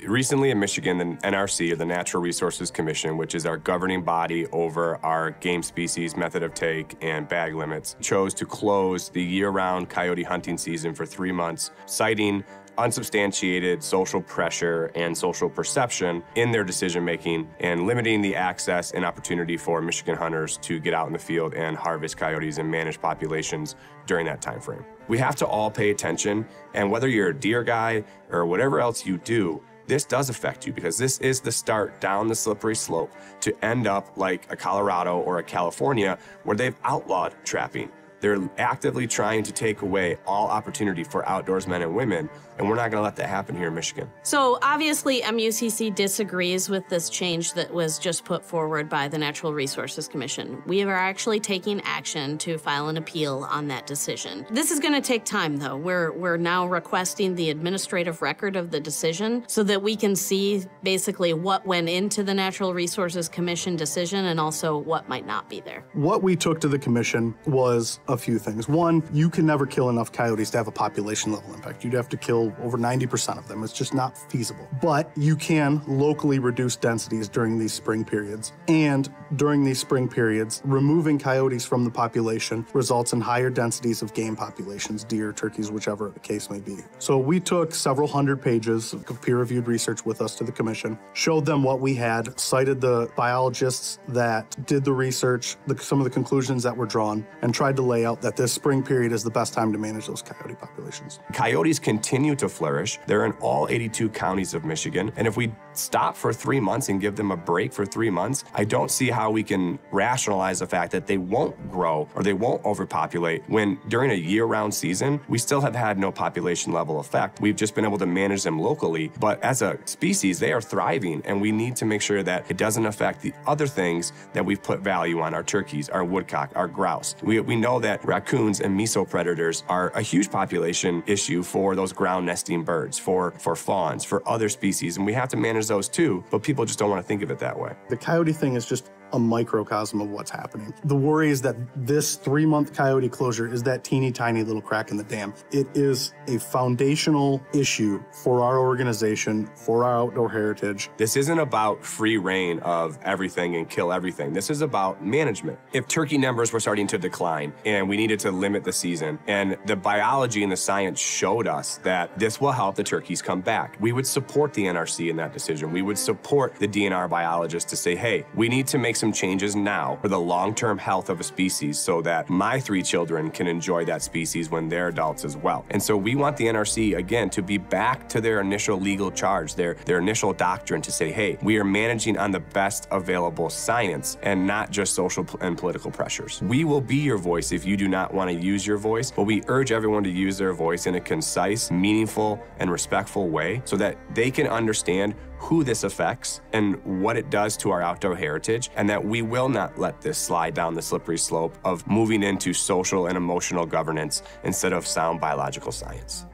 Recently in Michigan, the NRC, or the Natural Resources Commission, which is our governing body over our game species, method of take, and bag limits, chose to close the year-round coyote hunting season for 3 months, citing unsubstantiated social pressure and social perception in their decision-making and limiting the access and opportunity for Michigan hunters to get out in the field and harvest coyotes and manage populations during that time frame. We have to all pay attention, and whether you're a deer guy or whatever else you do, this does affect you, because this is the start down the slippery slope to end up like a Colorado or a California where they've outlawed trapping. They're actively trying to take away all opportunity for outdoors men and women, and we're not going to let that happen here in Michigan. So obviously MUCC disagrees with this change that was just put forward by the Natural Resources Commission. We are actually taking action to file an appeal on that decision. This is going to take time, though. We're now requesting the administrative record of the decision so that we can see basically what went into the Natural Resources Commission decision and also what might not be there. What we took to the commission was a few things. One, you can never kill enough coyotes to have a population level impact. You'd have to kill over 90% of them. It's just not feasible. But you can locally reduce densities during these spring periods. And during these spring periods, removing coyotes from the population results in higher densities of game populations, deer, turkeys, whichever the case may be. So we took several hundred pages of peer-reviewed research with us to the commission, showed them what we had, cited the biologists that did the research, some of the conclusions that were drawn, and tried to lay out that this spring period is the best time to manage those coyote populations. Coyotes continue to flourish. They're in all 82 counties of Michigan. And if we stop for 3 months and give them a break for 3 months, I don't see how we can rationalize the fact that they won't grow or they won't overpopulate when during a year-round season, we still have had no population level effect. We've just been able to manage them locally. But as a species, they are thriving, and we need to make sure that it doesn't affect the other things that we've put value on, our turkeys, our woodcock, our grouse. We know that raccoons and mesopredators are a huge population issue for those ground nesting birds, for fawns, for other species, and we have to manage those too, but people just don't want to think of it that way. The coyote thing is just a microcosm of what's happening. The worry is that this 3-month coyote closure is that teeny tiny little crack in the dam. It is a foundational issue for our organization, for our outdoor heritage. This isn't about free reign of everything and kill everything. This is about management. If turkey numbers were starting to decline and we needed to limit the season, and the biology and the science showed us that this will help the turkeys come back, we would support the NRC in that decision. We would support the DNR biologists to say, hey, we need to make some changes now for the long-term health of a species so that my 3 children can enjoy that species when they're adults as well. And so we want the NRC, again, to be back to their initial legal charge, their initial doctrine to say, hey, we are managing on the best available science and not just social and political pressures. We will be your voice if you do not want to use your voice, but we urge everyone to use their voice in a concise, meaningful, and respectful way so that they can understand who this affects and what it does to our outdoor heritage, and that we will not let this slide down the slippery slope of moving into social and emotional governance instead of sound biological science.